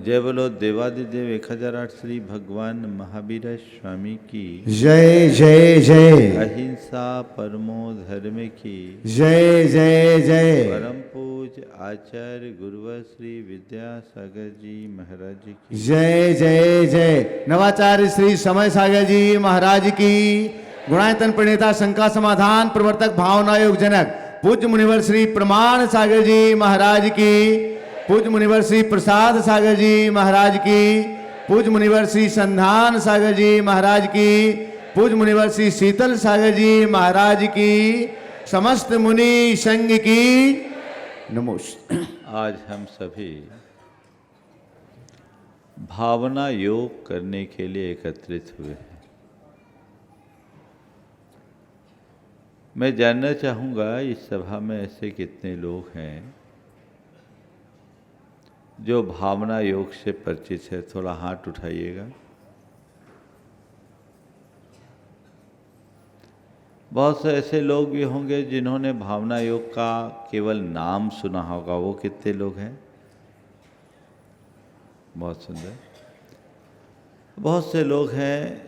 जय बोलो देवादिदेव 1008 श्री भगवान महावीर स्वामी की जय जय जय। अहिंसा परमो धर्म की जय जय जय। परम पूज आचार्य गुरुवर श्री विद्यासागर जी महाराज की जय जय जय। नवाचार्य श्री समय सागर जी महाराज की। गुणायतन प्रणेता शंका समाधान प्रवर्तक भावना योग जनक पूज्य मुनिवर श्री प्रमाण सागर जी महाराज की। पूज्य मुनिवर श्री प्रसाद सागर जी महाराज की। पूज्य मुनिवर श्री संधान सागर जी महाराज की। पूज्य मुनिवर श्री शीतल सागर जी महाराज की। समस्त मुनि संघ की नमोस्तु। आज हम सभी भावना योग करने के लिए एकत्रित हुए हैं। मैं जानना चाहूँगा इस सभा में ऐसे कितने लोग हैं जो भावना योग से परिचित है। थोड़ा हाथ उठाइएगा। बहुत से ऐसे लोग भी होंगे जिन्होंने भावना योग का केवल नाम सुना होगा। वो कितने लोग हैं? बहुत सुंदर। बहुत से लोग हैं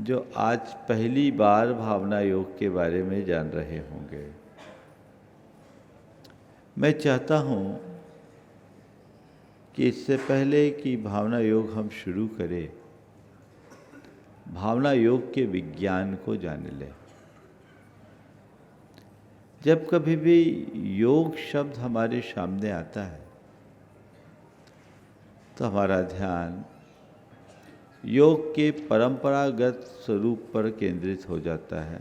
जो आज पहली बार भावना योग के बारे में जान रहे होंगे। मैं चाहता हूँ कि इससे पहले कि भावना योग हम शुरू करें, भावना योग के विज्ञान को जान लें। जब कभी भी योग शब्द हमारे सामने आता है तो हमारा ध्यान योग के परंपरागत स्वरूप पर केंद्रित हो जाता है,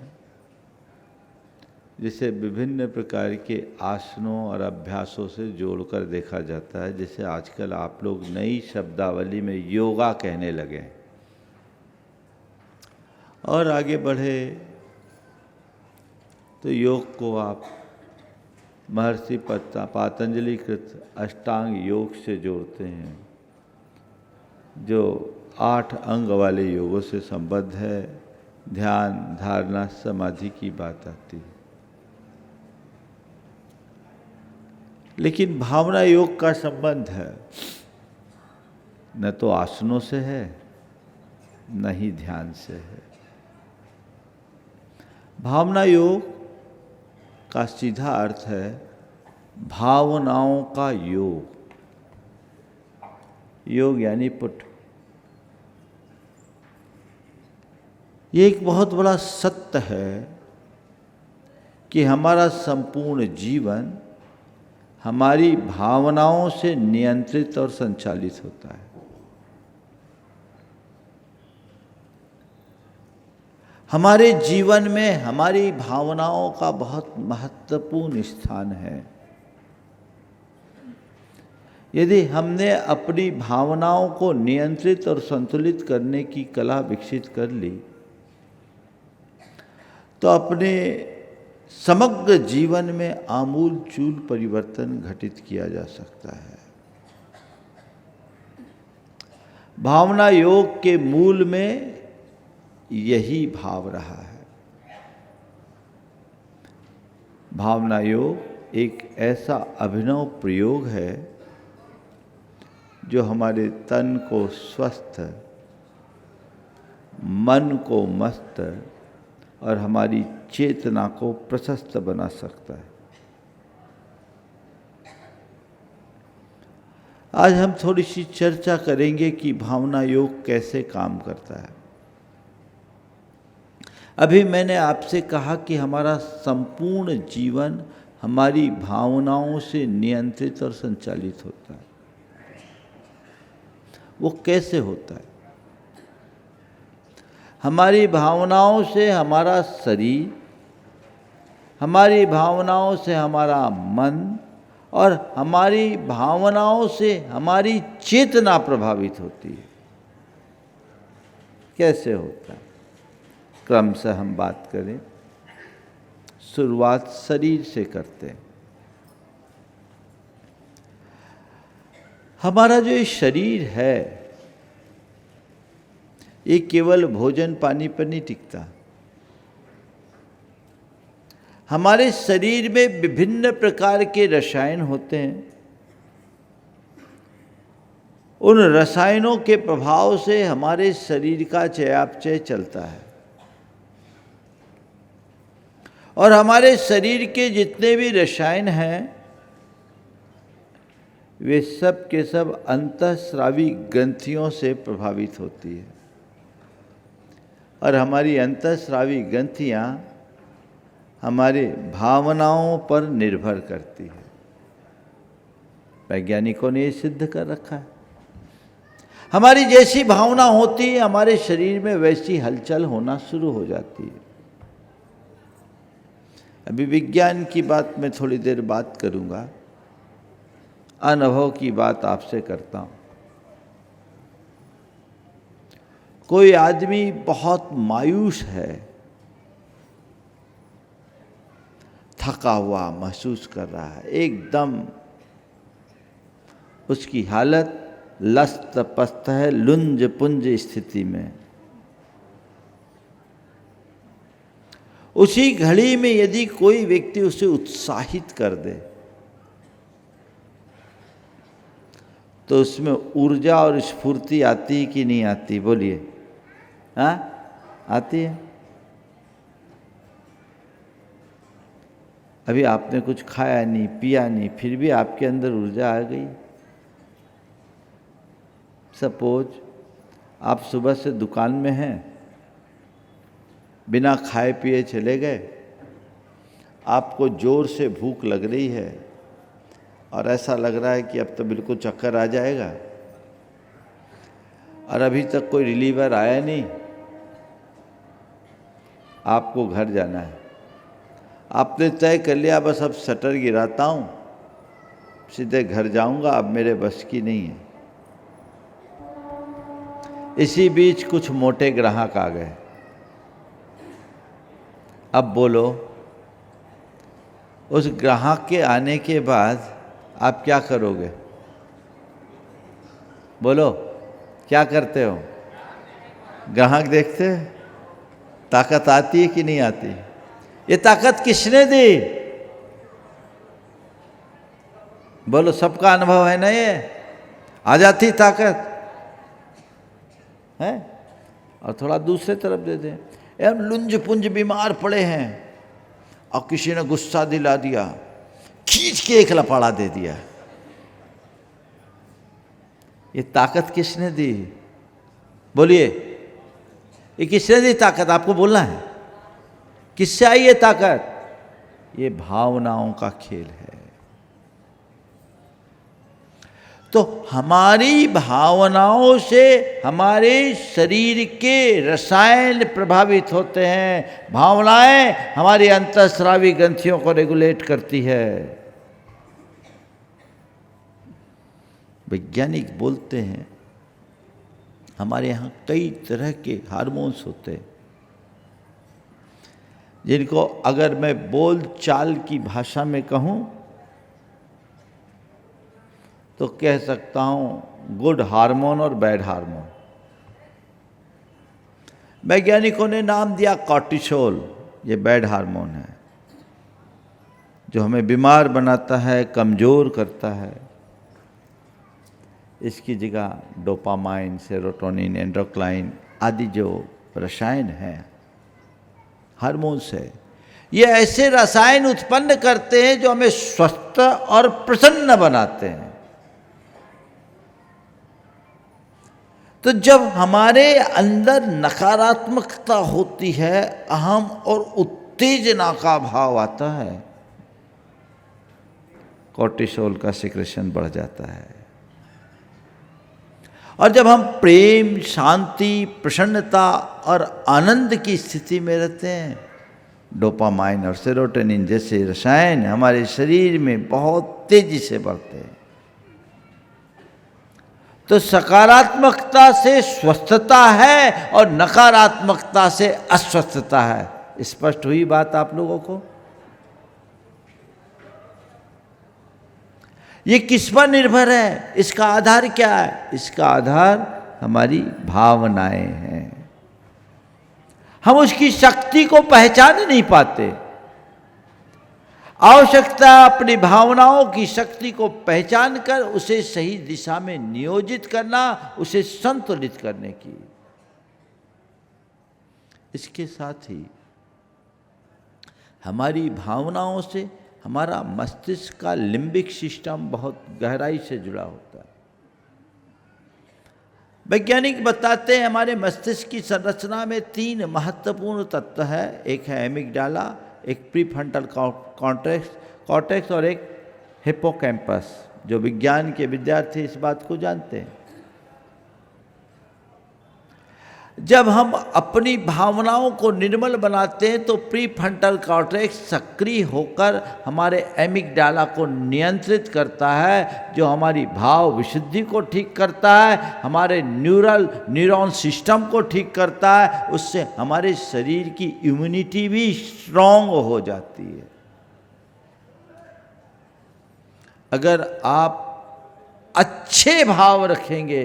जिसे विभिन्न प्रकार के आसनों और अभ्यासों से जोड़कर देखा जाता है। जैसे आजकल आप लोग नई शब्दावली में योगा कहने लगे और आगे बढ़े तो योग को आप महर्षि पातंजलि कृत अष्टांग योग से जोड़ते हैं, जो 8 अंग वाले योगों से संबद्ध है। ध्यान, धारणा, समाधि की बात आती है। लेकिन भावना योग का संबंध है न तो आसनों से है न ही ध्यान से है। भावना योग का सीधा अर्थ है भावनाओं का योग। योग यानी पुट। ये एक बहुत बड़ा सत्य है कि हमारा संपूर्ण जीवन हमारी भावनाओं से नियंत्रित और संचालित होता है। हमारे जीवन में हमारी भावनाओं का बहुत महत्वपूर्ण स्थान है। यदि हमने अपनी भावनाओं को नियंत्रित और संतुलित करने की कला विकसित कर ली तो अपने समग्र जीवन में आमूल चूल परिवर्तन घटित किया जा सकता है। भावना योग के मूल में यही भाव रहा है। भावना योग एक ऐसा अभिनव प्रयोग है जो हमारे तन को स्वस्थ, मन को मस्त और हमारी चेतना को प्रशस्त बना सकता है। आज हम थोड़ी सी चर्चा करेंगे कि भावना योग कैसे काम करता है। अभी मैंने आपसे कहा कि हमारा संपूर्ण जीवन हमारी भावनाओं से नियंत्रित और संचालित होता है। वो कैसे होता है? हमारी भावनाओं से हमारा शरीर, हमारी भावनाओं से हमारा मन और हमारी भावनाओं से हमारी चेतना प्रभावित होती है। कैसे होता है? क्रम से हम बात करें। शुरुआत शरीर से करते हैं। हमारा जो ये शरीर है ये केवल भोजन पानी पर नहीं टिकता। हमारे शरीर में विभिन्न प्रकार के रसायन होते हैं उन रसायनों के प्रभाव से हमारे शरीर का चयापचय चलता है और हमारे शरीर के जितने भी रसायन हैं वे सब के सब अंतःस्रावी ग्रंथियों से प्रभावित होती है और हमारी अंतःस्रावी ग्रंथियाँ हमारे भावनाओं पर निर्भर करती है। वैज्ञानिकों ने ये सिद्ध कर रखा है। हमारी जैसी भावना होती है हमारे शरीर में वैसी हलचल होना शुरू हो जाती है। अभी विज्ञान की बात मैं थोड़ी देर बात करूंगा, अनुभव की बात आपसे करता हूं। कोई आदमी बहुत मायूस है, थका हुआ महसूस कर रहा है, एकदम उसकी हालत लस्त पस्त है, लुंज पुंज स्थिति में। उसी घड़ी में यदि कोई व्यक्ति उसे उत्साहित कर दे तो उसमें ऊर्जा और स्फूर्ति आती कि नहीं आती? बोलिए। हाँ, आती है। अभी आपने कुछ खाया नहीं, पिया नहीं, फिर भी आपके अंदर ऊर्जा आ गई। सपोज आप सुबह से दुकान में हैं, बिना खाए पिए चले गए, आपको ज़ोर से भूख लग रही है और ऐसा लग रहा है कि अब तो बिल्कुल चक्कर आ जाएगा और अभी तक कोई रिलीवर आया नहीं, आपको घर जाना है। आपने तय कर लिया बस अब शटर गिराता हूँ, सीधे घर जाऊँगा, अब मेरे बस की नहीं है। इसी बीच कुछ मोटे ग्राहक आ गए। अब बोलो, उस ग्राहक के आने के बाद आप क्या करोगे? बोलो, क्या करते हो? ग्राहक देखते? ताकत आती है कि नहीं आती? ये ताकत किसने दी? बोलो, सबका अनुभव है ना? ये आ जाती ताकत है। और थोड़ा दूसरे तरफ दे दें, यार लुंज पुंज बीमार पड़े हैं और किसी ने गुस्सा दिला दिया, खींच के एक लपाड़ा दे दिया। ये ताकत किसने दी? बोलिए, ये किसने दी ताकत? आपको बोलना है। किससे आई ये ताकत? ये भावनाओं का खेल है। तो हमारी भावनाओं से हमारे शरीर के रसायन प्रभावित होते हैं। भावनाएं हमारी अंतःस्रावी ग्रंथियों को रेगुलेट करती है। वैज्ञानिक बोलते हैं हमारे यहाँ कई तरह के हार्मोन्स होते हैं जिनको अगर मैं बोल चाल की भाषा में कहूँ तो कह सकता हूँ गुड हार्मोन और बैड हार्मोन। वैज्ञानिकों ने नाम दिया कॉर्टिसोल, ये बैड हार्मोन है जो हमें बीमार बनाता है, कमज़ोर करता है। इसकी जगह डोपामाइन, सेरोटोनिन, एंडोक्राइन आदि जो रसायन हैं, हार्मोन्स है, ये ऐसे रसायन उत्पन्न करते हैं जो हमें स्वस्थ और प्रसन्न बनाते हैं। तो जब हमारे अंदर नकारात्मकता होती है, अहम और उत्तेजना का भाव आता है, कॉर्टिसोल का सिक्रेशन बढ़ जाता है। और जब हम प्रेम, शांति, प्रसन्नता और आनंद की स्थिति में रहते हैं, डोपामाइन और सेरोटोनिन जैसे रसायन हमारे शरीर में बहुत तेजी से बढ़ते हैं। तो सकारात्मकता से स्वस्थता है और नकारात्मकता से अस्वस्थता है। स्पष्ट हुई बात आप लोगों को? ये किस पर निर्भर है? इसका आधार क्या है? इसका आधार हमारी भावनाएं हैं। हम उसकी शक्ति को पहचान नहीं पाते। आवश्यकता अपनी भावनाओं की शक्ति को पहचान कर उसे सही दिशा में नियोजित करना, उसे संतुलित करने की। इसके साथ ही हमारी भावनाओं से हमारा मस्तिष्क का लिम्बिक सिस्टम बहुत गहराई से जुड़ा होता है। वैज्ञानिक बताते हैं हमारे मस्तिष्क की संरचना में 3 महत्वपूर्ण तत्व है। एक है एमिगडाला, एक प्रीफ्रंटल कॉर्टेक्स और एक हिप्पोकैम्पस। जो विज्ञान के विद्यार्थी इस बात को जानते हैं। जब हम अपनी भावनाओं को निर्मल बनाते हैं तो प्रीफ्रंटल कॉर्टेक्स सक्रिय होकर हमारे एमिगडाला को नियंत्रित करता है, जो हमारी भाव विशुद्धि को ठीक करता है, हमारे न्यूरॉन सिस्टम को ठीक करता है। उससे हमारे शरीर की इम्यूनिटी भी स्ट्रांग हो जाती है। अगर आप अच्छे भाव रखेंगे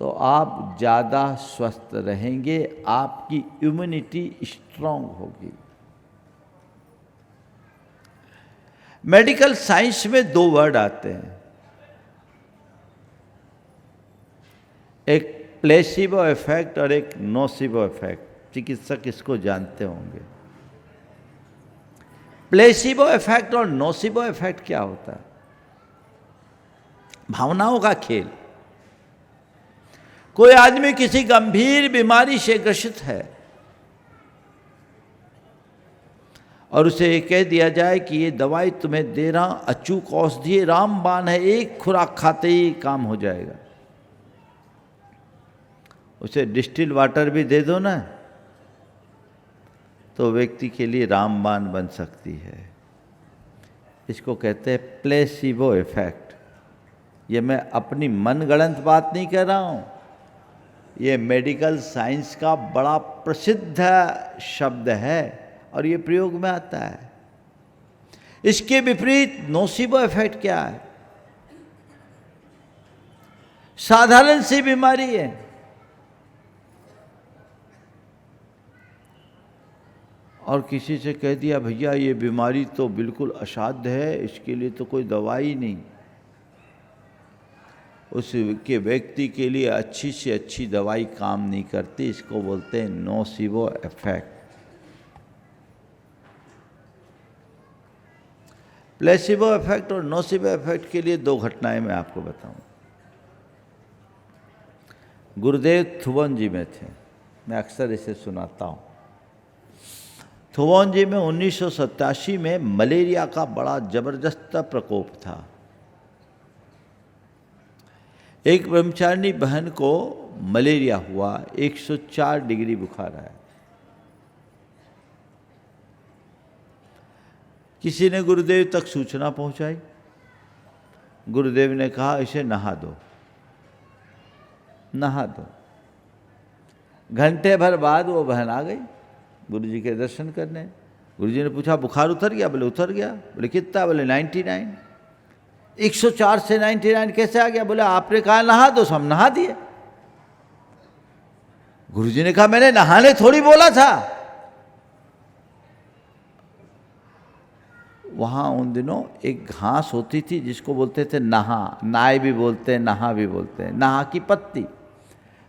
तो आप ज़्यादा स्वस्थ रहेंगे, आपकी इम्यूनिटी स्ट्रांग होगी। मेडिकल साइंस में 2 वर्ड आते हैं, एक प्लेसिबो इफेक्ट और एक नोसिबो इफेक्ट। चिकित्सक इसको जानते होंगे। प्लेसिबो इफेक्ट और नोसिबो इफेक्ट क्या होता है? भावनाओं का खेल। कोई आदमी किसी गंभीर बीमारी से ग्रसित है और उसे ये कह दिया जाए कि ये दवाई तुम्हें दे रहा, अचूक औषधि रामबाण है, एक खुराक खाते ही काम हो जाएगा। उसे डिस्टिल वाटर भी दे दो ना, तो व्यक्ति के लिए रामबाण बन सकती है। इसको कहते हैं प्लेसिबो इफेक्ट। ये मैं अपनी मनगढ़ंत बात नहीं कर रहा हूँ, ये मेडिकल साइंस का बड़ा प्रसिद्ध शब्द है और ये प्रयोग में आता है। इसके विपरीत नोसिबो इफेक्ट क्या है? साधारण सी बीमारी है, और किसी से कह दिया भैया ये बीमारी तो बिल्कुल असाध्य है, इसके लिए तो कोई दवाई नहीं। उसके व्यक्ति के लिए अच्छी से अच्छी दवाई काम नहीं करती। इसको बोलते हैं नोसिबो इफेक्ट। प्लेसिबो इफेक्ट और नोसिबो इफेक्ट के लिए 2 घटनाएं मैं आपको बताऊं। गुरुदेव थुवन जी में थे, मैं अक्सर इसे सुनाता हूं। थुवन जी में 1987 में मलेरिया का बड़ा जबरदस्त प्रकोप था। एक ब्रह्मचारिणी बहन को मलेरिया हुआ, 104 डिग्री बुखार आया। किसी ने गुरुदेव तक सूचना पहुंचाई। गुरुदेव ने कहा इसे नहा दो, नहा दो। घंटे भर बाद वो बहन आ गई गुरुजी के दर्शन करने। गुरुजी ने पूछा बुखार उतर गया? बोले उतर गया। बोले कितना? बोले 99। 104 से 99 कैसे आ गया? बोले आपने कहा नहा दो, हम नहा दिए। गुरुजी ने कहा मैंने नहाने थोड़ी बोला था। वहां उन दिनों एक घास होती थी जिसको बोलते थे नहा, नाय भी बोलते हैं, नहा भी बोलते हैं, नहा की पत्ती।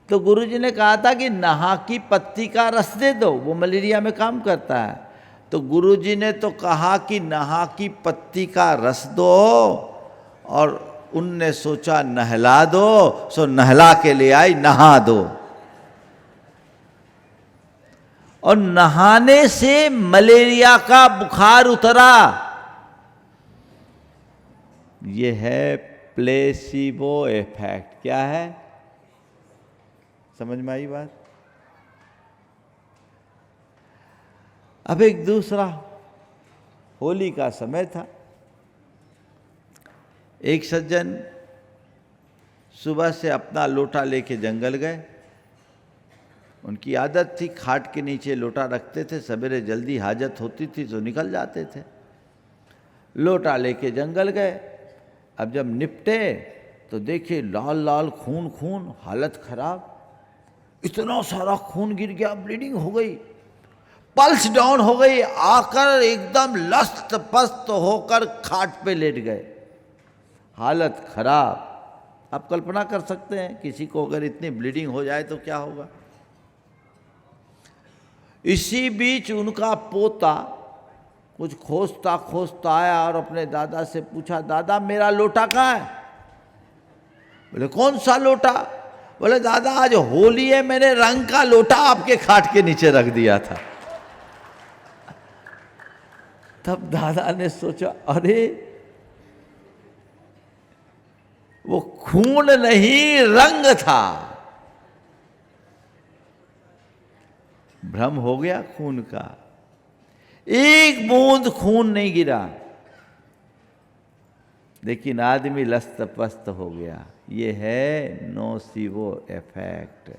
तो गुरुजी ने कहा था कि नहा की पत्ती का रस दे दो, वो मलेरिया में काम करता है। तो गुरुजी ने तो कहा कि नहा की पत्ती का रस दो, और उनने सोचा नहला दो, सो नहला के ले आई, नहा दो। और नहाने से मलेरिया का बुखार उतरा। ये है प्लेसिबो इफेक्ट। क्या है? समझ में आई बात? अब एक दूसरा, होली का समय था। एक सज्जन सुबह से अपना लोटा लेके जंगल गए। उनकी आदत थी, खाट के नीचे लोटा रखते थे, सवेरे जल्दी हाजत होती थी तो निकल जाते थे। लोटा लेके जंगल गए। अब जब निपटे तो देखे लाल लाल खून खून, हालत खराब। इतना सारा खून गिर गया, ब्लीडिंग हो गई। पल्स डाउन हो गई, आकर एकदम लस्त पस्त होकर खाट पे लेट गए, हालत खराब। आप कल्पना कर सकते हैं किसी को अगर इतनी ब्लीडिंग हो जाए तो क्या होगा। इसी बीच उनका पोता कुछ खोजता खोजता आया और अपने दादा से पूछा, दादा मेरा लोटा कहाँ है? बोले कौन सा लोटा? बोले दादा आज होली है, मैंने रंग का लोटा आपके खाट के नीचे रख दिया था। तब दादा ने सोचा, अरे वो खून नहीं रंग था। भ्रम हो गया खून का, एक बूंद खून नहीं गिरा, लेकिन आदमी लस्त पस्त हो गया। ये है नोसिवो इफेक्ट।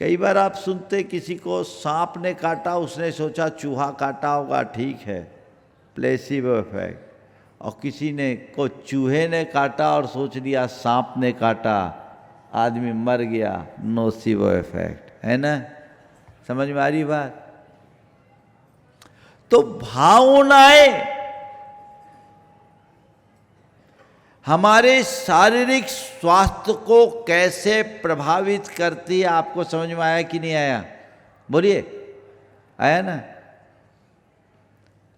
कई बार आप सुनते किसी को सांप ने काटा, उसने सोचा चूहा काटा होगा, ठीक है, प्लेसिबो इफेक्ट। और किसी ने को चूहे ने काटा और सोच लिया सांप ने काटा, आदमी मर गया, नोसिवो इफेक्ट। है ना, समझ में आ रही बात? तो भावनाएं हमारे शारीरिक स्वास्थ्य को कैसे प्रभावित करती है, आपको समझ में आया कि नहीं आया? बोलिए, आया ना?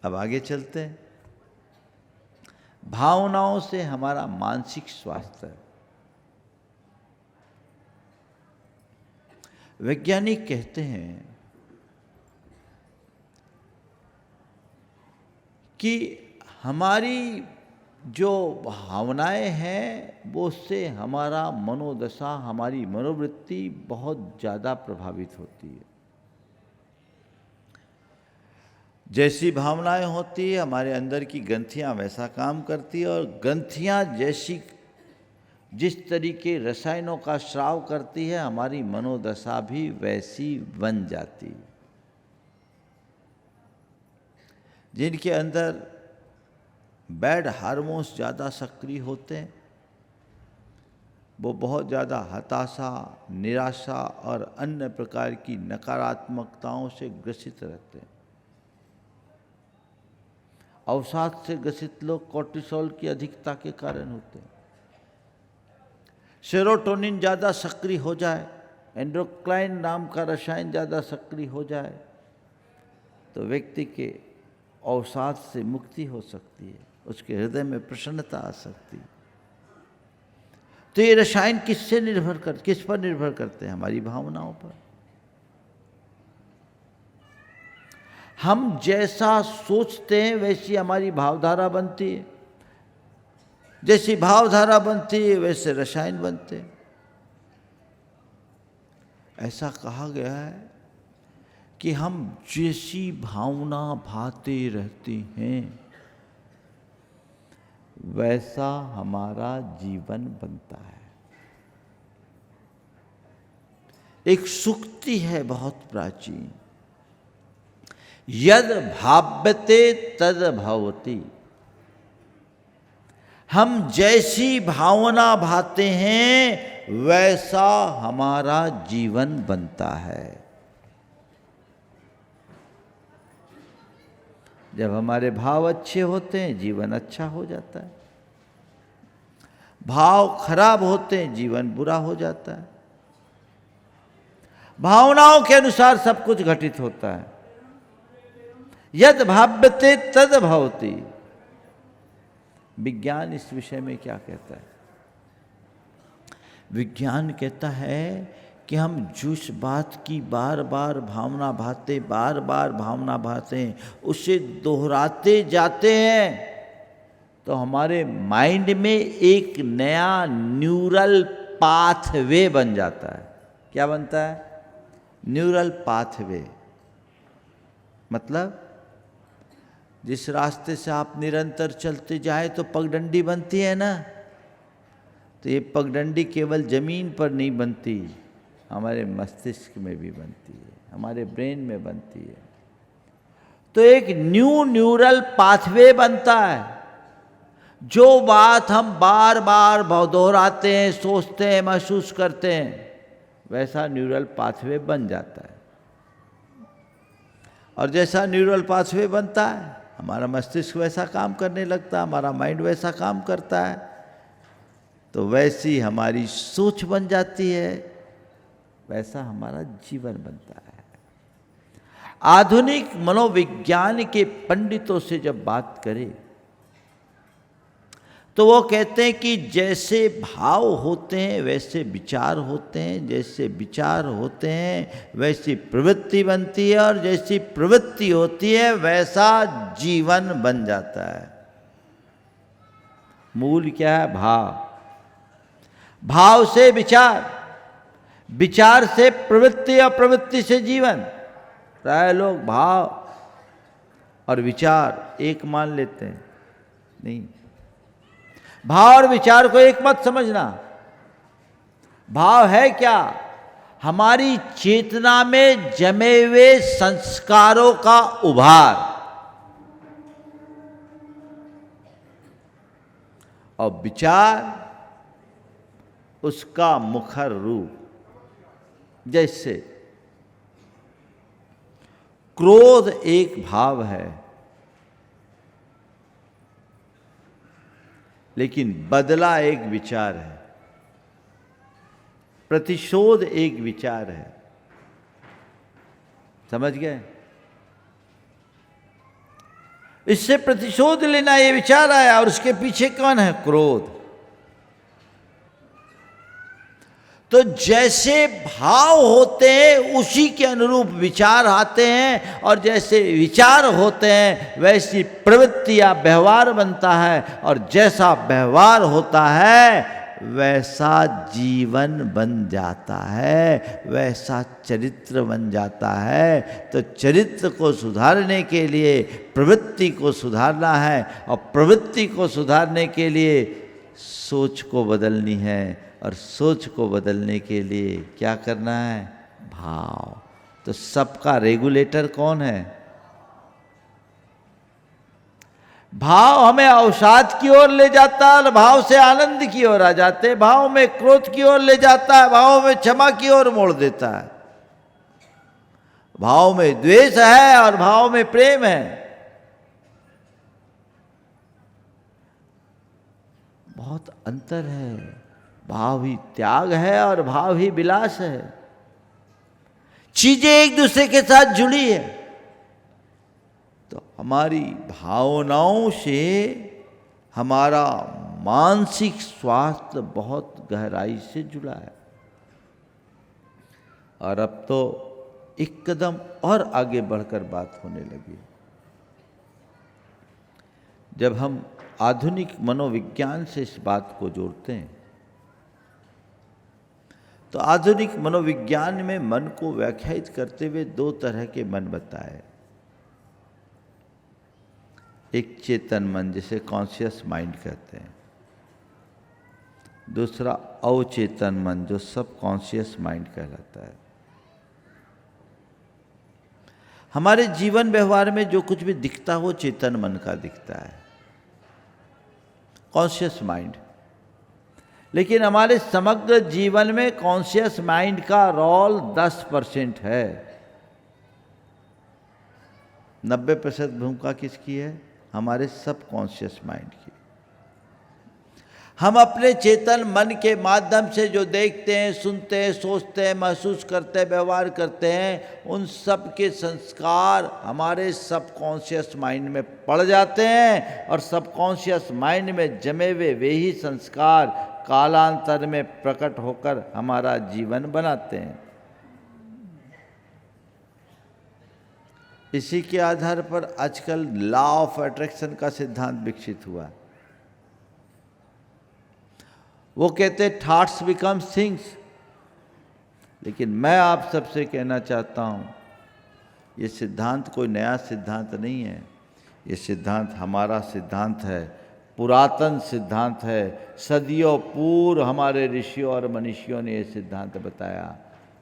अब आगे चलते हैं। भावनाओं से हमारा मानसिक स्वास्थ्य। वैज्ञानिक कहते हैं कि हमारी जो भावनाएं हैं वो उससे हमारा मनोदशा, हमारी मनोवृत्ति बहुत ज़्यादा प्रभावित होती है। जैसी भावनाएं होती है हमारे अंदर की ग्रंथियां वैसा काम करती है, और ग्रंथियां जैसी जिस तरीके रसायनों का स्राव करती है, हमारी मनोदशा भी वैसी बन जाती है। जिनके अंदर बैड हार्मोन्स ज़्यादा सक्रिय होते हैं वो बहुत ज़्यादा हताशा, निराशा और अन्य प्रकार की नकारात्मकताओं से ग्रसित रहते हैं। अवसाद से ग्रसित लोग कोर्टिसोल की अधिकता के कारण होते हैं। सेरोटोनिन ज़्यादा सक्रिय हो जाए, एंडोक्राइन नाम का रसायन ज़्यादा सक्रिय हो जाए तो व्यक्ति के अवसाद से मुक्ति हो सकती है, उसके हृदय में प्रसन्नता आ सकती है। तो ये रसायन किस पर निर्भर करते हैं? हमारी भावनाओं पर। हम जैसा सोचते हैं वैसी हमारी भावधारा बनती है, जैसी भावधारा बनती है वैसे रसायन बनते हैं। ऐसा कहा गया है कि हम जैसी भावना भाते रहते हैं वैसा हमारा जीवन बनता है। एक सूक्ति है बहुत प्राचीन, यद भाव्यते तद भवति। हम जैसी भावना भाते हैं वैसा हमारा जीवन बनता है। जब हमारे भाव अच्छे होते हैं जीवन अच्छा हो जाता है, भाव खराब होते हैं जीवन बुरा हो जाता है। भावनाओं के अनुसार सब कुछ घटित होता है। यद भाव्यते तद भवति। विज्ञान इस विषय में क्या कहता है? विज्ञान कहता है कि हम जिस बात की बार बार भावना भाते हैं उसे दोहराते जाते हैं तो हमारे माइंड में एक नया न्यूरल पाथवे बन जाता है। क्या बनता है? Neural pathway. मतलब जिस रास्ते से आप निरंतर चलते जाए तो पगडंडी बनती है ना, तो ये पगडंडी केवल जमीन पर नहीं बनती, हमारे मस्तिष्क में भी बनती है, हमारे ब्रेन में बनती है। तो एक न्यूरल पाथवे बनता है। जो बात हम बार बार दोहराते हैं, सोचते हैं, महसूस करते हैं, वैसा न्यूरल पाथवे बन जाता है। और जैसा न्यूरल पाथवे बनता है, हमारा मस्तिष्क वैसा काम करने लगता है, हमारा माइंड वैसा काम करता है, तो वैसी हमारी सोच बन जाती है, वैसा हमारा जीवन बनता है। आधुनिक मनोविज्ञान के पंडितों से जब बात करें तो वो कहते हैं कि जैसे भाव होते हैं वैसे विचार होते हैं, जैसे विचार होते हैं वैसी प्रवृत्ति बनती है, और जैसी प्रवृत्ति होती है वैसा जीवन बन जाता है। मूल क्या है? भाव। भाव से विचार, विचार से प्रवृत्ति, और प्रवृत्ति से जीवन। प्राय लोग भाव और विचार एक मान लेते हैं। नहीं, भाव और विचार को एक मत समझना। भाव है क्या? हमारी चेतना में जमे हुए संस्कारों का उभार, और विचार उसका मुखर रूप। जैसे क्रोध एक भाव है, लेकिन बदला एक विचार है, प्रतिशोध एक विचार है। समझ गए? इससे प्रतिशोध लेना ये विचार आया, और उसके पीछे कौन है? क्रोध। तो जैसे भाव होते हैं उसी के अनुरूप विचार आते हैं, और जैसे विचार होते हैं वैसी प्रवृत्ति या व्यवहार बनता है, और जैसा व्यवहार होता है वैसा जीवन बन जाता है, वैसा चरित्र बन जाता है। तो चरित्र को सुधारने के लिए प्रवृत्ति को सुधारना है, और प्रवृत्ति को सुधारने के लिए सोच को बदलनी है, और सोच को बदलने के लिए क्या करना है? भाव। तो सबका रेगुलेटर कौन है? भाव हमें अवसाद की ओर ले जाता है, और भाव से आनंद की ओर आ जाते हैं। भाव में क्रोध की ओर ले जाता है, भाव में क्षमा की ओर मोड़ देता है। भाव में द्वेष है और भाव में प्रेम है। बहुत अंतर है। भाव ही त्याग है और भाव ही विलास है। चीजें एक दूसरे के साथ जुड़ी है। तो हमारी भावनाओं से हमारा मानसिक स्वास्थ्य बहुत गहराई से जुड़ा है। और अब तो एक कदम और आगे बढ़कर बात होने लगी। जब हम आधुनिक मनोविज्ञान से इस बात को जोड़ते हैं तो आधुनिक मनोविज्ञान में मन को व्याख्यायित करते हुए दो तरह के मन बताए। एक चेतन मन जिसे कॉन्शियस माइंड कहते हैं, दूसरा अवचेतन मन जो सब कॉन्शियस माइंड कहलाता है। हमारे जीवन व्यवहार में जो कुछ भी दिखता है वो चेतन मन का दिखता है, कॉन्शियस माइंड। लेकिन हमारे समग्र जीवन में कॉन्शियस माइंड का रोल 10% है। 90% भूमिका किसकी है? हमारे सब कॉन्शियस माइंड की। हम अपने चेतन मन के माध्यम से जो देखते हैं, सुनते हैं, सोचते हैं, महसूस करते हैं, व्यवहार करते हैं, उन सब के संस्कार हमारे सबकॉन्शियस माइंड में पड़ जाते हैं। और सबकॉन्शियस माइंड में जमे हुए वे ही संस्कार कालांतर में प्रकट होकर हमारा जीवन बनाते हैं। इसी के आधार पर आजकल लॉ ऑफ अट्रैक्शन का सिद्धांत विकसित हुआ। वो कहते थॉट्स बिकम थिंग्स। लेकिन मैं आप सबसे कहना चाहता हूँ ये सिद्धांत कोई नया सिद्धांत नहीं है। ये सिद्धांत हमारा सिद्धांत है, पुरातन सिद्धांत है। सदियों पूर्व हमारे ऋषियों और मनीषियों ने ये सिद्धांत बताया।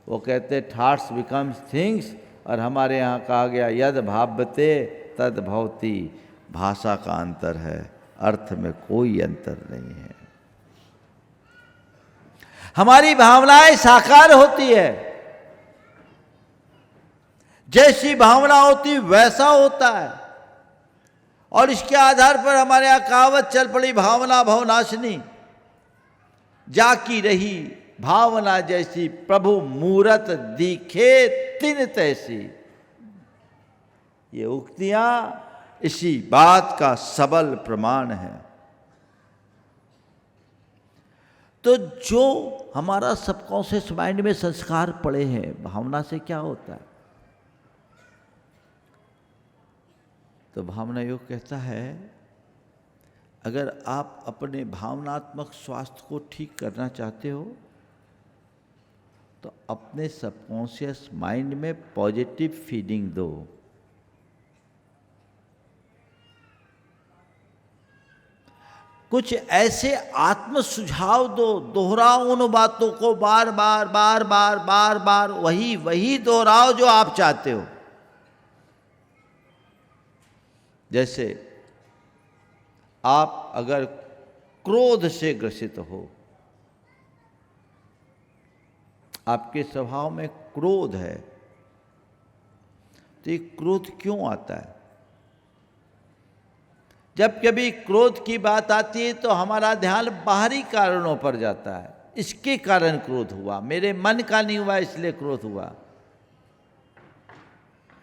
वो कहते थॉट्स बिकम्स थिंग्स, और हमारे यहाँ कहा गया यद भाव्यते तद भवति। भाषा का अंतर है, अर्थ में कोई अंतर नहीं है। हमारी भावनाएं साकार होती है। जैसी भावना होती वैसा होता है। और इसके आधार पर हमारे यहां कहावत चल पड़ी, भावना भवनाशिनी, जाकी रही भावना जैसी, प्रभु मूरत दिखे तिन तैसी। ये उक्तियां इसी बात का सबल प्रमाण है। तो जो हमारा सबकॉन्शियस माइंड में संस्कार पड़े हैं, भावना से क्या होता है? तो भावना योग कहता है, अगर आप अपने भावनात्मक स्वास्थ्य को ठीक करना चाहते हो तो अपने सबकॉन्शियस माइंड में पॉजिटिव फीलिंग दो। कुछ ऐसे आत्म सुझाव दो, दोहराओ उन बातों को, बार बार बार बार बार बार वही दोहराओ जो आप चाहते हो। जैसे आप अगर क्रोध से ग्रसित हो, आपके स्वभाव में क्रोध है, तो ये क्रोध क्यों आता है? जब कभी क्रोध की बात आती है तो हमारा ध्यान बाहरी कारणों पर जाता है। इसके कारण क्रोध हुआ, मेरे मन का नहीं हुआ इसलिए क्रोध हुआ।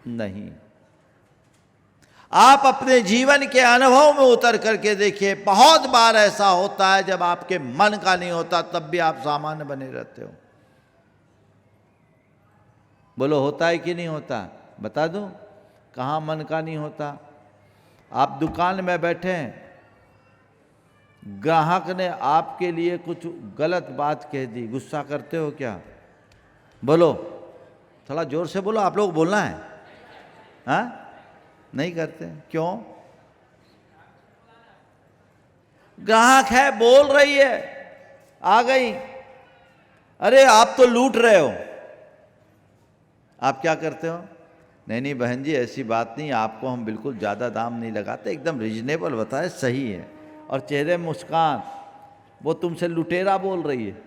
नहीं, आप अपने जीवन के अनुभव में उतर करके देखिए, बहुत बार ऐसा होता है जब आपके मन का नहीं होता तब भी आप सामान्य बने रहते हो। बोलो होता है कि नहीं होता? बता दो कहाँ मन का नहीं होता। आप दुकान में बैठे हैं, ग्राहक ने आपके लिए कुछ गलत बात कह दी, गुस्सा करते हो क्या? बोलो, थोड़ा जोर से बोलो, आप लोग बोलना है। हाँ, नहीं करते। क्यों? ग्राहक है, बोल रही है, आ गई, अरे आप तो लूट रहे हो। आप क्या करते हो? नहीं नहीं बहन जी ऐसी बात नहीं, आपको हम बिल्कुल ज़्यादा दाम नहीं लगाते, एकदम रीजनेबल बताए, सही है। और चेहरे में मुस्कान, वो तुमसे लुटेरा बोल रही है।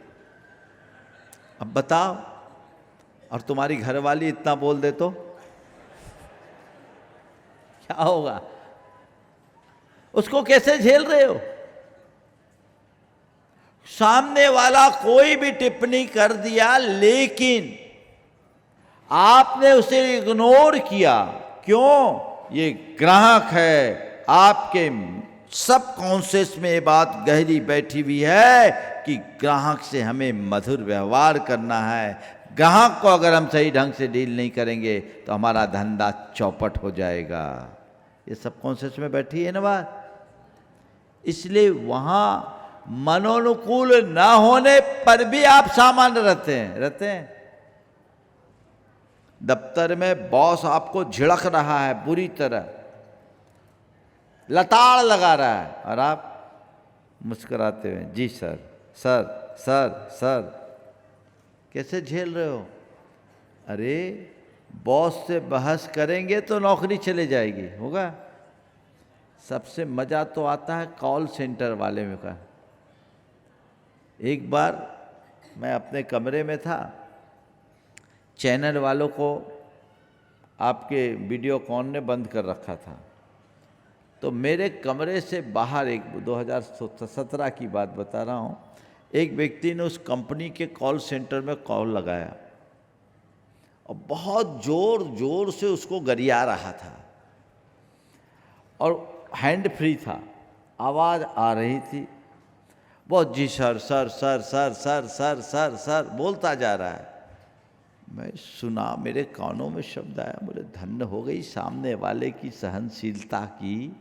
अब बताओ, और तुम्हारी घरवाली इतना बोल दे तो क्या होगा? उसको कैसे झेल रहे हो? सामने वाला कोई भी टिप्पणी कर दिया, लेकिन आपने उसे इग्नोर किया। क्यों? ये ग्राहक है। आपके सब कॉन्शियस में ये बात गहरी बैठी हुई है कि ग्राहक से हमें मधुर व्यवहार करना है। ग्राहक को अगर हम सही ढंग से डील नहीं करेंगे तो हमारा धंधा चौपट हो जाएगा। ये सब कॉन्शियस में बैठी है ना बात। इसलिए वहां मनोनुकूल न होने पर भी आप सामान्य रहते हैं। दफ्तर में बॉस आपको झिड़क रहा है बुरी तरह, लताड़ लगा रहा है, और आप मुस्कुराते हुए जी सर सर सर सर, कैसे झेल रहे हो? अरे बॉस से बहस करेंगे तो नौकरी चले जाएगी, होगा। सबसे मज़ा तो आता है कॉल सेंटर वाले में का। एक बार मैं अपने कमरे में था, चैनल वालों को आपके वीडियोकॉन ने बंद कर रखा था, तो मेरे कमरे से बाहर, एक 2017 की बात बता रहा हूँ, एक व्यक्ति ने उस कंपनी के कॉल सेंटर में कॉल लगाया और बहुत ज़ोर ज़ोर से उसको गरिया रहा था, और हैंड फ्री था, आवाज़ आ रही थी, बहुत जी sir sir sir sir sir sir sir sir बोलता जा रहा है। मैं सुना, मेरे कानों में शब्द आया, बोले धन्य हो गई सामने वाले की सहनशीलता की।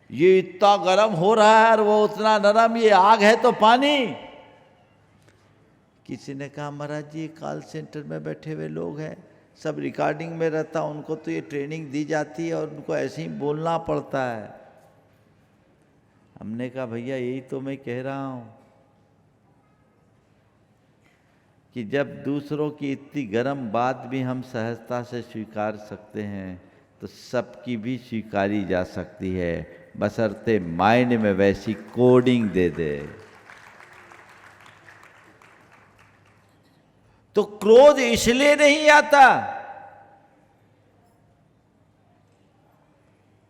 ये इतना गर्म हो रहा है और वो उतना नरम, ये आग है तो पानी। किसी ने कहा महाराज जी ये कॉल सेंटर में बैठे हुए लोग हैं, सब रिकॉर्डिंग में रहता, उनको तो ये ट्रेनिंग दी जाती है और उनको ऐसे ही बोलना पड़ता है। हमने कहा भैया यही तो मैं कह रहा हूँ कि जब दूसरों की इतनी गर्म बात भी हम सहजता से स्वीकार सकते हैं तो सबकी भी स्वीकारी जा सकती है, बशर्ते माइंड में वैसी कोडिंग दे दे। तो क्रोध इसलिए नहीं आता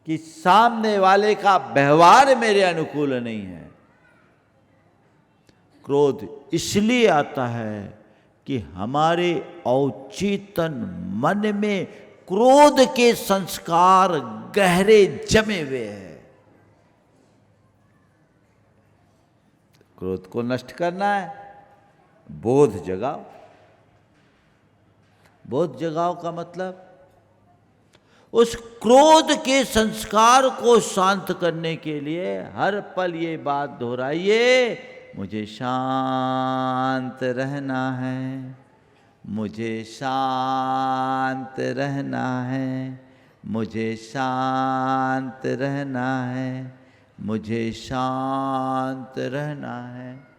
कि सामने वाले का व्यवहार मेरे अनुकूल नहीं है। क्रोध इसलिए आता है कि हमारे अवचेतन मन में क्रोध के संस्कार गहरे जमे हुए हैं। क्रोध को नष्ट करना है, बोध जगाओ। बोध जगाओ का मतलब उस क्रोध के संस्कार को शांत करने के लिए हर पल ये बात दोहराइए, मुझे शांत रहना है, मुझे शांत रहना है, मुझे शांत रहना है, मुझे शांत रहना है,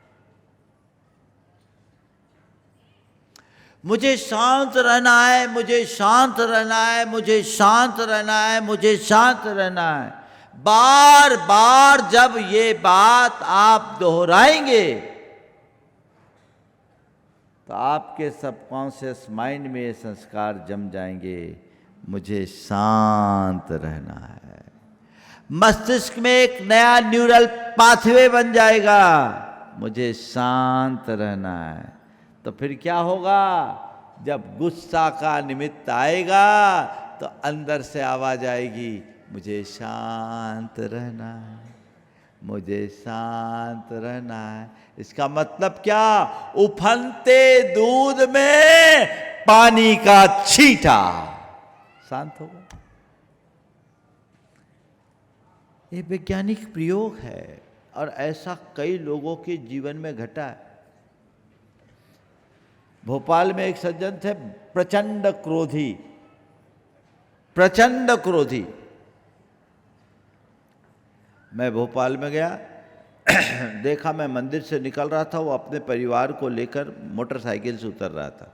मुझे शांत रहना है, मुझे शांत रहना है, मुझे शांत रहना है, मुझे शांत रहना है। बार बार जब ये बात आप दोहराएंगे तो आपके सबकॉन्शियस माइंड में ये संस्कार जम जाएंगे, मुझे शांत रहना है। मस्तिष्क में एक नया न्यूरल पाथवे बन जाएगा, मुझे शांत रहना है। तो फिर क्या होगा, जब गुस्सा का निमित्त आएगा तो अंदर से आवाज आएगी, मुझे शांत रहना है, मुझे शांत रहना है। इसका मतलब क्या, उफनते दूध में पानी का छींटा शांत होगा। ये वैज्ञानिक प्रयोग है और ऐसा कई लोगों के जीवन में घटा है। भोपाल में एक सज्जन थे, प्रचंड क्रोधी, प्रचंड क्रोधी। मैं भोपाल में गया, देखा, मैं मंदिर से निकल रहा था, वो अपने परिवार को लेकर मोटरसाइकिल से उतर रहा था।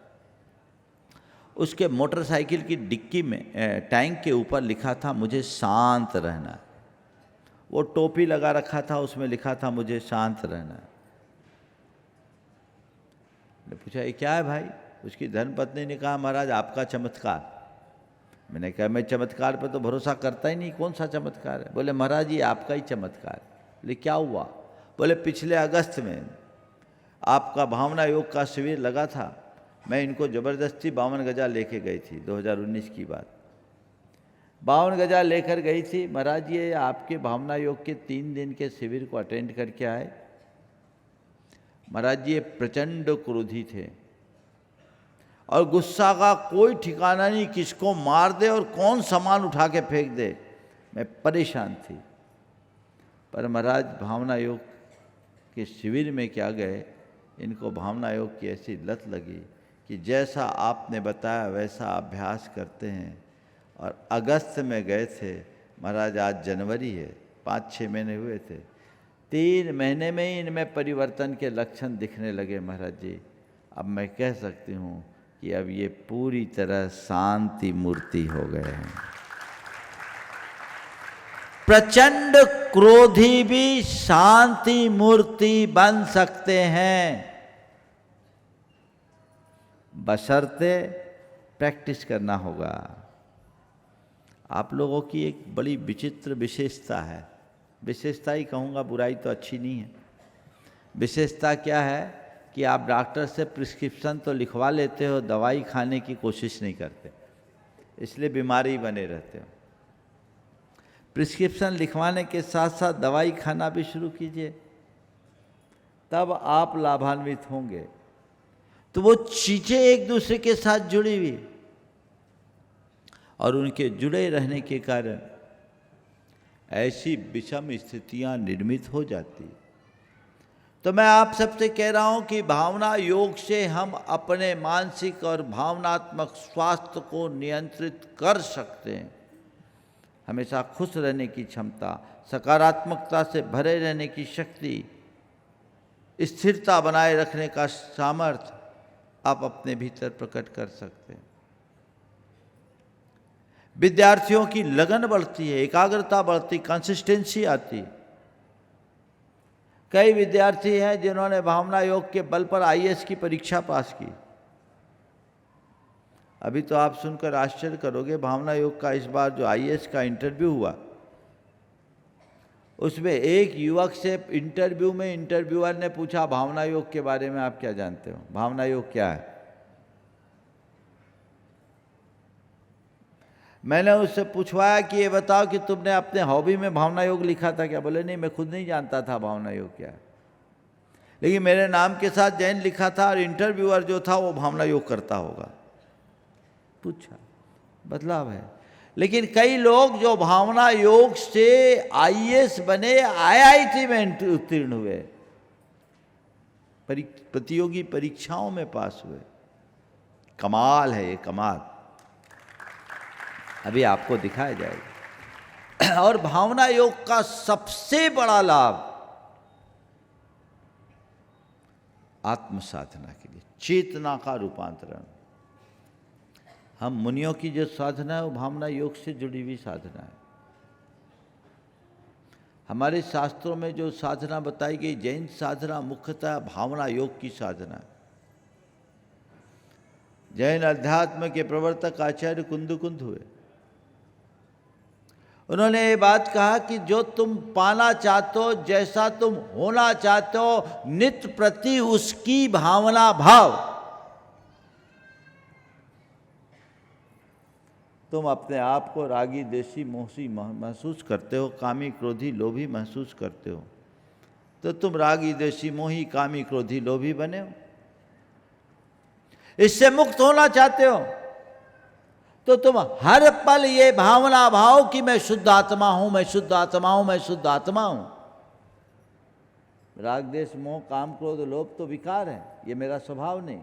उसके मोटरसाइकिल की डिक्की में टैंक के ऊपर लिखा था, मुझे शांत रहना। वो टोपी लगा रखा था, उसमें लिखा था, मुझे शांत रहना। मैंने पूछा, ये क्या है भाई? उसकी धर्मपत्नी ने कहा, महाराज आपका चमत्कार। मैंने कहा, मैं चमत्कार पर तो भरोसा करता ही नहीं, कौन सा चमत्कार है? बोले, महाराज ये आपका ही चमत्कार। बोले, क्या हुआ? बोले, पिछले अगस्त में आपका भावना योग का शिविर लगा था, मैं इनको ज़बरदस्ती 52 गजा लेके गई थी, 2019 की बात। 52 गजा लेकर गई थी। महाराज ये आपके भावना योग के 3 दिन के शिविर को अटेंड करके आए। महाराज जी ये प्रचंड क्रोधी थे और गुस्सा का कोई ठिकाना नहीं, किसको मार दे और कौन सामान उठा के फेंक दे। मैं परेशान थी। पर महाराज भावना योग के शिविर में क्या गए, इनको भावना योग की ऐसी लत लगी कि जैसा आपने बताया वैसा अभ्यास करते हैं। और अगस्त में गए थे महाराज, आज जनवरी है, 5-6 महीने हुए थे, 3 महीने में ही इनमें परिवर्तन के लक्षण दिखने लगे। महाराज जी अब मैं कह सकती हूँ कि अब ये पूरी तरह शांति मूर्ति हो गए हैं। प्रचंड क्रोधी भी शांति मूर्ति बन सकते हैं, बशर्ते प्रैक्टिस करना होगा। आप लोगों की एक बड़ी विचित्र विशेषता है, विशेषता ही कहूँगा, बुराई तो अच्छी नहीं है। विशेषता क्या है कि आप डॉक्टर से प्रिस्क्रिप्शन तो लिखवा लेते हो, दवाई खाने की कोशिश नहीं करते, इसलिए बीमारी बने रहते हो। प्रिस्क्रिप्शन लिखवाने के साथ साथ दवाई खाना भी शुरू कीजिए, तब आप लाभान्वित होंगे। तो वो चीज़ें एक दूसरे के साथ जुड़ी हुई और उनके जुड़े रहने के कारण ऐसी विषम स्थितियां निर्मित हो जाती। तो मैं आप सबसे कह रहा हूं कि भावना योग से हम अपने मानसिक और भावनात्मक स्वास्थ्य को नियंत्रित कर सकते हैं। हमेशा खुश रहने की क्षमता, सकारात्मकता से भरे रहने की शक्ति, स्थिरता बनाए रखने का सामर्थ्य आप अपने भीतर प्रकट कर सकते हैं। विद्यार्थियों की लगन बढ़ती है, एकाग्रता बढ़ती, कंसिस्टेंसी आती है। कई विद्यार्थी हैं जिन्होंने भावना योग के बल पर आईएएस की परीक्षा पास की, अभी तो आप सुनकर आश्चर्य करोगे, भावना योग का इस बार जो IAS का इंटरव्यू हुआ, उसमें एक युवक से इंटरव्यू में इंटरव्यूअर ने पूछा भावना योग के बारे में आप क्या जानते हो, भावना योग क्या है। मैंने उससे पूछवाया कि ये बताओ कि तुमने अपने हॉबी में भावना योग लिखा था क्या। बोले नहीं, मैं खुद नहीं जानता था भावना योग क्या है, लेकिन मेरे नाम के साथ जैन लिखा था और इंटरव्यूअर जो था वो भावना योग करता होगा। पूछा, बदलाव है। लेकिन कई लोग जो भावना योग से IAS बने, IIT में उत्तीर्ण हुए, प्रतियोगी परीक्षाओं में पास हुए, कमाल है ये, कमाल। अभी आपको दिखाया जाएगा। और भावना योग का सबसे बड़ा लाभ आत्म साधना के लिए, चेतना का रूपांतरण। हम मुनियों की जो साधना है वो भावना योग से जुड़ी हुई साधना है। हमारे शास्त्रों में जो साधना बताई गई, जैन साधना मुख्यतः भावना योग की साधना है। जैन अध्यात्म के प्रवर्तक आचार्य कुंदकुंद हुए, उन्होंने ये बात कहा कि जो तुम पाना चाहते हो, जैसा तुम होना चाहते हो, नित्य प्रति उसकी भावना भाव। तुम अपने आप को रागी, देशी, मोहसी महसूस करते हो, कामी, क्रोधी, लोभी महसूस करते हो, तो तुम रागी, देशी, मोही, कामी, क्रोधी, लोभी बने हो। इससे मुक्त होना चाहते हो तो तुम हर पल ये भावना भाव कि मैं शुद्ध आत्मा हूं, मैं शुद्ध आत्मा हूं, मैं शुद्ध आत्मा हूं। राग, देश, मोह, काम, क्रोध, लोभ तो विकार है, ये मेरा स्वभाव नहीं।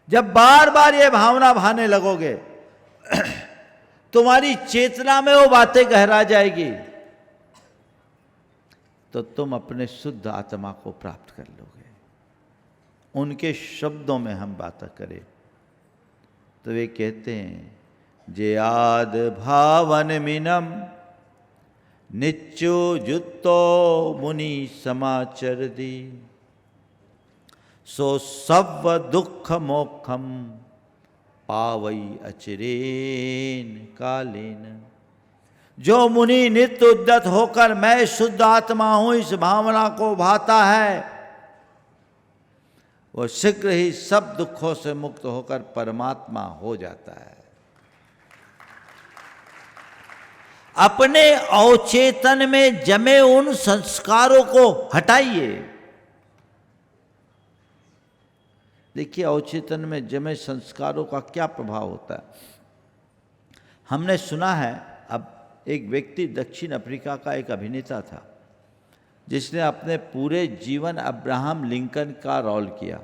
जब बार बार ये भावना भाने लगोगे तुम्हारी चेतना में वो बातें गहरा जाएगी, तो तुम अपने शुद्ध आत्मा को प्राप्त कर लोगे। उनके शब्दों में हम बातें करें तो वे कहते हैं, जे आद भावन मिनम निच्चो जुत्तो मुनि समाचर दी, सो सव दुख मोक्षम पावई अचिरेन कालेन। जो मुनि नित्य उद्यत होकर मैं शुद्ध आत्मा हूं इस भावना को भाता है, वो शीघ्र ही सब दुखों से मुक्त होकर परमात्मा हो जाता है। अपने अवचेतन में जमे उन संस्कारों को हटाइए। देखिए, अवचेतन में जमे संस्कारों का क्या प्रभाव होता है। हमने सुना है, अब एक व्यक्ति दक्षिण अफ्रीका का एक अभिनेता था जिसने अपने पूरे जीवन अब्राहम लिंकन का रोल किया।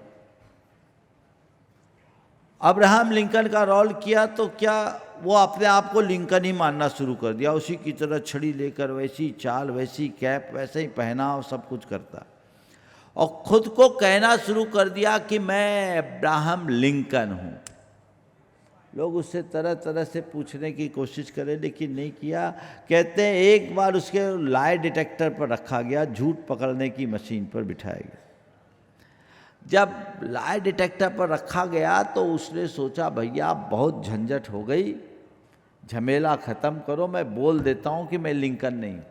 अब्राहम लिंकन का रोल किया तो क्या वो अपने आप को लिंकन ही मानना शुरू कर दिया, उसी की तरह छड़ी लेकर वैसी चाल, वैसी कैप, वैसे ही पहनाव, सब कुछ करता, और खुद को कहना शुरू कर दिया कि मैं अब्राहम लिंकन हूँ। लोग उससे तरह तरह से पूछने की कोशिश करें, लेकिन नहीं किया। कहते हैं एक बार उसके लाई डिटेक्टर पर रखा गया, झूठ पकड़ने की मशीन पर बिठाया गया। जब लाई डिटेक्टर पर रखा गया तो उसने सोचा, भैया बहुत झंझट हो गई, झमेला ख़त्म करो, मैं बोल देता हूँ कि मैं लिंकन नहीं हूँ।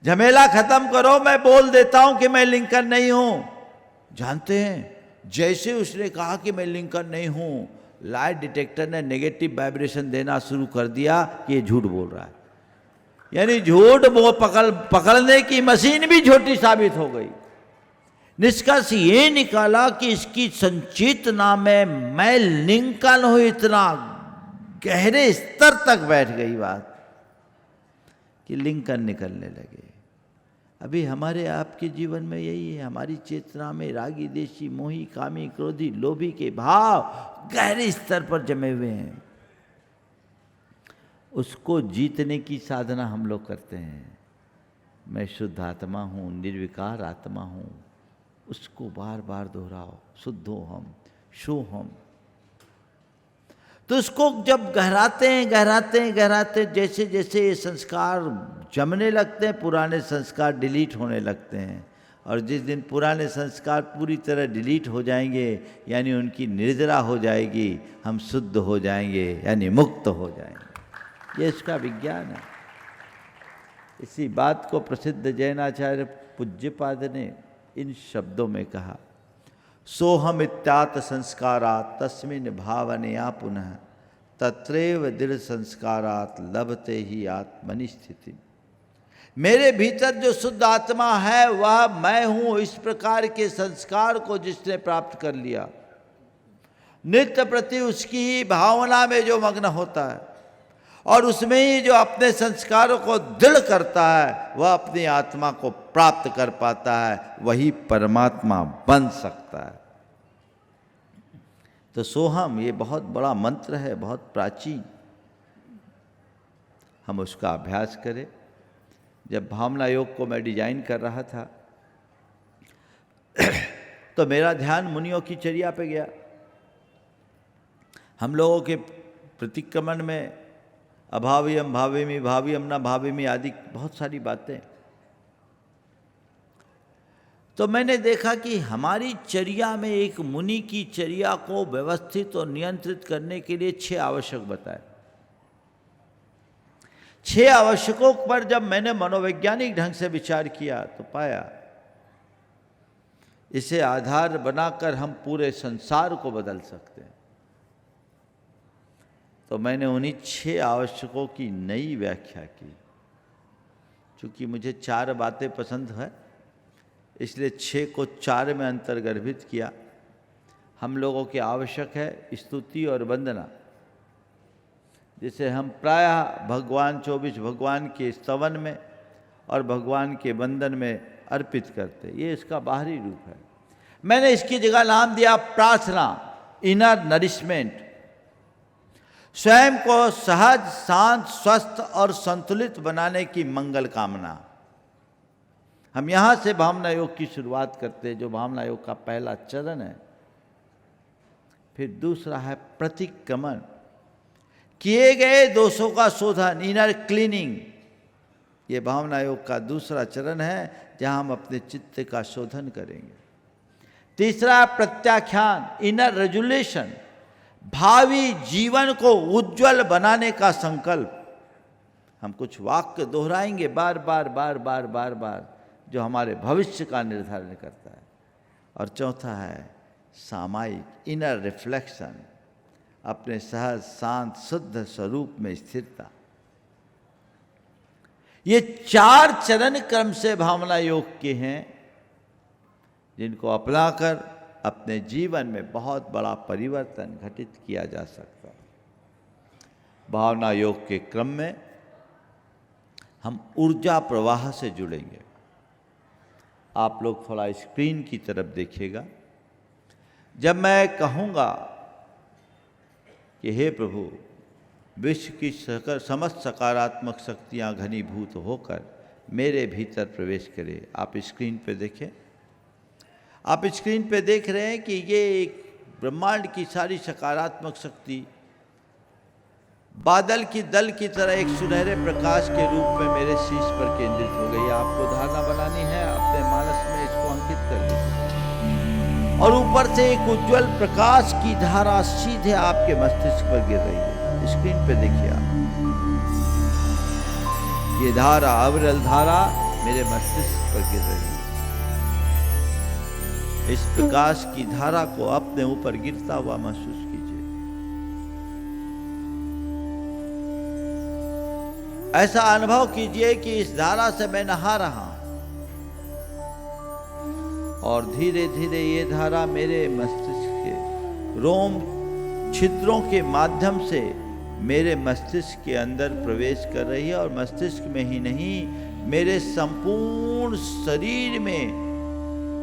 झमेला ख़त्म करो, मैं बोल देता हूँ कि मैं लिंकन नहीं हूँ। जानते हैं, जैसे उसने कहा कि मैं लिंकन नहीं हूँ, लाई डिटेक्टर ने नेगेटिव वाइब्रेशन देना शुरू कर दिया कि ये झूठ बोल रहा है। यानी झूठ वो पकड़ने की मशीन भी झूठी साबित हो गई। निष्कर्ष ये निकाला कि इसकी संचेतना में मैं लिंकन हूं, इतना गहरे स्तर तक बैठ गई बात कि लिंकन निकलने लगे। अभी हमारे आपके जीवन में यही है, हमारी चेतना में रागी, देशी, मोही, कामी, क्रोधी, लोभी के भाव गहरे स्तर पर जमे हुए हैं। उसको जीतने की साधना हम लोग करते हैं। मैं शुद्ध आत्मा हूँ, निर्विकार आत्मा हूँ, उसको बार बार दोहराओ, शुद्धो हम, शो हम। तो उसको जब गहराते हैं गहराते हैं गहराते हैं, जैसे जैसे ये संस्कार जमने लगते हैं, पुराने संस्कार डिलीट होने लगते हैं और जिस दिन पुराने संस्कार पूरी तरह डिलीट हो जाएंगे, यानी उनकी निर्जरा हो जाएगी, हम शुद्ध हो जाएंगे, यानी मुक्त हो जाएंगे। ये इसका विज्ञान है। इसी बात को प्रसिद्ध जैनाचार्य पूज्यपाद ने इन शब्दों में कहा, सोहम इत्यात संस्कारात् तस्मिन् भावनया पुनः तत्रैव दृढ़ संस्कारात् लभते ही आत्मनि स्थिति। मेरे भीतर जो शुद्ध आत्मा है वह मैं हूं। इस प्रकार के संस्कार को जिसने प्राप्त कर लिया, नित्य प्रति उसकी ही भावना में जो मग्न होता है और उसमें ही जो अपने संस्कारों को दृढ़ करता है, वह अपनी आत्मा को प्राप्त कर पाता है, वही परमात्मा बन सकता है। तो सोहम ये बहुत बड़ा मंत्र है, बहुत प्राचीन। हम उसका अभ्यास करें। जब भावना योग को मैं डिजाइन कर रहा था तो मेरा ध्यान मुनियों की चर्या पे गया। हम लोगों के प्रतिक्रमण में अभाव्यम भावेमी, भाव्यम न भावेमी आदि बहुत सारी बातें। तो मैंने देखा कि हमारी चर्या में एक मुनि की चर्या को व्यवस्थित और नियंत्रित करने के लिए 6 आवश्यक बताए। 6 आवश्यकों पर जब मैंने मनोवैज्ञानिक ढंग से विचार किया तो पाया इसे आधार बनाकर हम पूरे संसार को बदल सकते हैं। तो मैंने उन्हीं 6 आवश्यकों की नई व्याख्या की। चूंकि मुझे 4 बातें पसंद है, इसलिए 6 को 4 में अंतर्गर्भित किया। हम लोगों के आवश्यक है स्तुति और वंदना, जिसे हम प्रायः भगवान 24 भगवान के स्तवन में और भगवान के वंदन में अर्पित करते। ये इसका बाहरी रूप है। मैंने इसकी जगह नाम दिया प्रार्थना, इनर नरिशमेंट। स्वयं को सहज, शांत, स्वस्थ और संतुलित बनाने की मंगल कामना। हम यहाँ से भावना योग की शुरुआत करते हैं, जो भावना योग का पहला चरण है। फिर दूसरा है प्रतिक्रमण, किए गए दोषों का शोधन, इनर क्लीनिंग। ये भावना योग का दूसरा चरण है, जहाँ हम अपने चित्त का शोधन करेंगे। तीसरा प्रत्याख्यान, इनर रेजुलेशन, भावी जीवन को उज्जवल बनाने का संकल्प। हम कुछ वाक्य दोहराएंगे बार बार बार बार बार बार, जो हमारे भविष्य का निर्धारण करता है। और चौथा है सामायिक, इनर रिफ्लेक्शन, अपने सहज, शांत, शुद्ध स्वरूप में स्थिरता। ये 4 चरण क्रम से भावना योग के हैं, जिनको अपनाकर अपने जीवन में बहुत बड़ा परिवर्तन घटित किया जा सकता है। भावना योग के क्रम में हम ऊर्जा प्रवाह से जुड़ेंगे। आप लोग थोड़ा स्क्रीन की तरफ देखिएगा। जब मैं कहूँगा कि हे प्रभु, विश्व की समस्त सकारात्मक शक्तियाँ घनीभूत होकर मेरे भीतर प्रवेश करें, आप स्क्रीन पे देखें। आप स्क्रीन पे देख रहे हैं कि ये एक ब्रह्मांड की सारी सकारात्मक शक्ति बादल की दल की तरह एक सुनहरे प्रकाश के रूप में मेरे शीश पर केंद्रित हो गई। आपको धारणा बनानी है, अपने मानस में इसको अंकित कर लीजिए। और ऊपर से एक उज्जवल प्रकाश की धारा सीधे आपके मस्तिष्क पर गिर रही है। स्क्रीन पे देखिए आप, ये धारा, अविरल धारा मेरे मस्तिष्क पर गिर रही है। इस प्रकाश की धारा को अपने ऊपर गिरता हुआ महसूस कीजिए। ऐसा अनुभव कीजिए कि इस धारा से मैं नहा रहा हूं और धीरे धीरे ये धारा मेरे मस्तिष्क के रोम छिद्रों के माध्यम से मेरे मस्तिष्क के अंदर प्रवेश कर रही है। और मस्तिष्क में ही नहीं, मेरे संपूर्ण शरीर में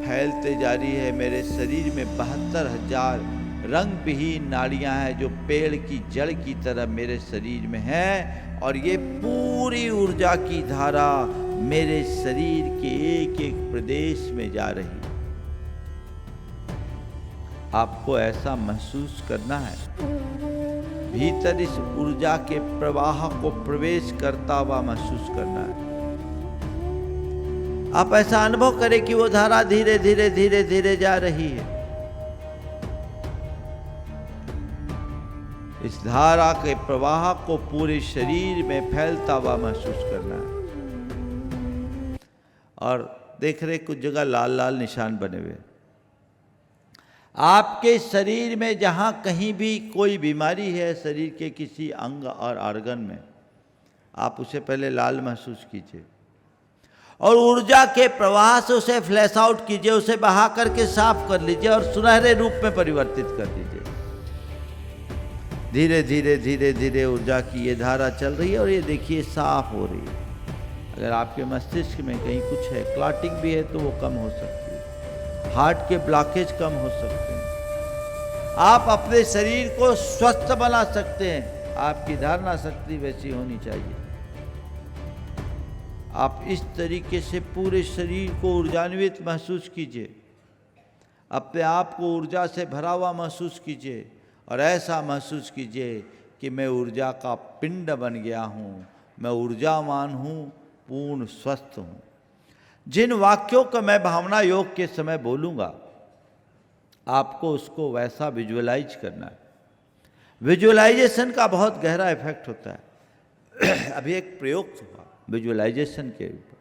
फैलते जा रही है। मेरे शरीर में 72,000 रंग विहीन नाड़ियां हैं, जो पेड़ की जड़ की तरह मेरे शरीर में है। और ये पूरी ऊर्जा की धारा मेरे शरीर के एक एक प्रदेश में जा रही है। आपको ऐसा महसूस करना है, भीतर इस ऊर्जा के प्रवाह को प्रवेश करता हुआ महसूस करना है। आप ऐसा अनुभव करें कि वो धारा धीरे धीरे धीरे धीरे जा रही है। इस धारा के प्रवाह को पूरे शरीर में फैलता हुआ महसूस करना है। और देख रहे कुछ जगह लाल लाल निशान बने हुए। आपके शरीर में जहां कहीं भी कोई बीमारी है, शरीर के किसी अंग और ऑर्गन में, आप उसे पहले लाल महसूस कीजिए और ऊर्जा के प्रवाह से उसे फ्लैश आउट कीजिए, उसे बहा करके साफ कर लीजिए और सुनहरे रूप में परिवर्तित कर दीजिए। धीरे धीरे धीरे धीरे ऊर्जा की ये धारा चल रही है और ये देखिए साफ हो रही है। अगर आपके मस्तिष्क में कहीं कुछ है, क्लॉटिंग भी है, तो वो कम हो सकती है। हार्ट के ब्लॉकेज कम हो सकते हैं। आप अपने शरीर को स्वस्थ बना सकते हैं। आपकी धारणा शक्ति वैसी होनी चाहिए। आप इस तरीके से पूरे शरीर को ऊर्जान्वित महसूस कीजिए, अपने आप को ऊर्जा से भरा हुआ महसूस कीजिए और ऐसा महसूस कीजिए कि मैं ऊर्जा का पिंड बन गया हूँ, मैं ऊर्जावान हूँ, पूर्ण स्वस्थ हूँ। जिन वाक्यों को मैं भावना योग के समय बोलूँगा, आपको उसको वैसा विजुअलाइज करना है। विजुअलाइजेशन का बहुत गहरा इफेक्ट होता है। अभी एक प्रयोग हुआ विजुअलाइजेशन के ऊपर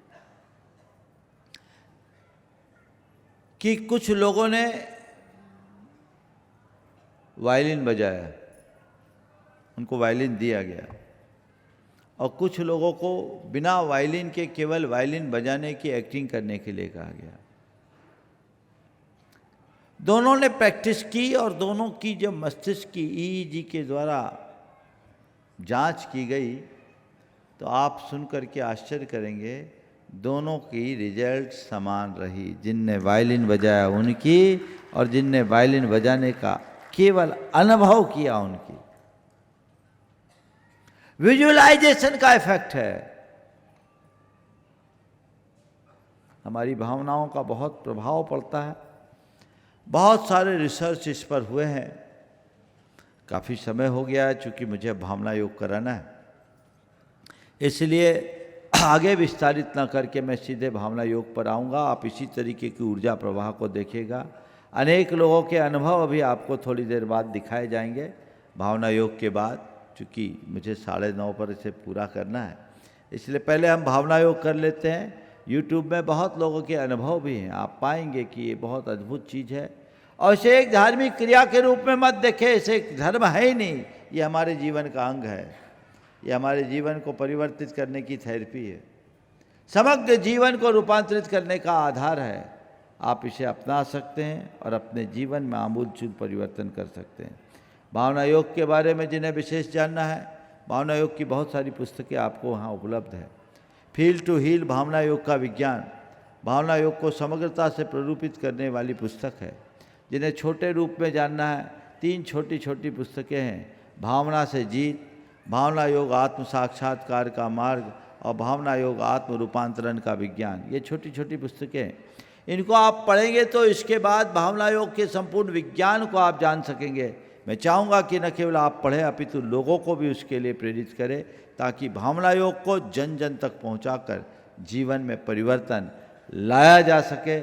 कि कुछ लोगों ने वायलिन बजाया, उनको वायलिन दिया गया, और कुछ लोगों को बिना वायलिन के केवल वायलिन बजाने की एक्टिंग करने के लिए कहा गया। दोनों ने प्रैक्टिस की और दोनों की जब मस्तिष्क की ईईजी के द्वारा जांच की गई तो आप सुनकर के आश्चर्य करेंगे, दोनों की रिजल्ट समान रही। जिनने वायलिन बजाया उनकी और जिनने वायलिन बजाने का केवल अनुभव किया उनकी। विजुअलाइजेशन का इफेक्ट है। हमारी भावनाओं का बहुत प्रभाव पड़ता है। बहुत सारे रिसर्च इस पर हुए हैं। काफ़ी समय हो गया है चूँकि मुझे भावना योग कराना है, इसलिए आगे विस्तारित ना करके मैं सीधे भावना योग पर आऊँगा। आप इसी तरीके की ऊर्जा प्रवाह को देखिएगा। अनेक लोगों के अनुभव अभी आपको थोड़ी देर बाद दिखाए जाएंगे भावना योग के बाद, चूँकि मुझे 9:30 पर इसे पूरा करना है, इसलिए पहले हम भावना योग कर लेते हैं। यूट्यूब में बहुत लोगों के अनुभव भी हैं, आप पाएंगे कि ये बहुत अद्भुत चीज़ है। और इसे एक धार्मिक क्रिया के रूप में मत देखें, इसे एक धर्म है ही नहीं, ये हमारे जीवन का अंग है। ये हमारे जीवन को परिवर्तित करने की थेरेपी है, समग्र जीवन को रूपांतरित करने का आधार है। आप इसे अपना सकते हैं और अपने जीवन में आमूलचूल परिवर्तन कर सकते हैं। भावना योग के बारे में जिन्हें विशेष जानना है, भावना योग की बहुत सारी पुस्तकें आपको वहाँ उपलब्ध है। फील टू हील भावना योग का विज्ञान भावना योग को समग्रता से प्ररूपित करने वाली पुस्तक है। जिन्हें छोटे रूप में जानना है, 3 छोटी छोटी पुस्तकें हैं। भावना से जीत, भावना योग आत्म साक्षात्कार का मार्ग और भावना योग आत्म रूपांतरण का विज्ञान। ये छोटी छोटी पुस्तकें हैं। इनको आप पढ़ेंगे तो इसके बाद भावना योग के संपूर्ण विज्ञान को आप जान सकेंगे। मैं चाहूँगा कि न केवल आप पढ़ें अपितु लोगों को भी उसके लिए प्रेरित करें, ताकि भावना योग को जन जन तक पहुँचाकर जीवन में परिवर्तन लाया जा सके।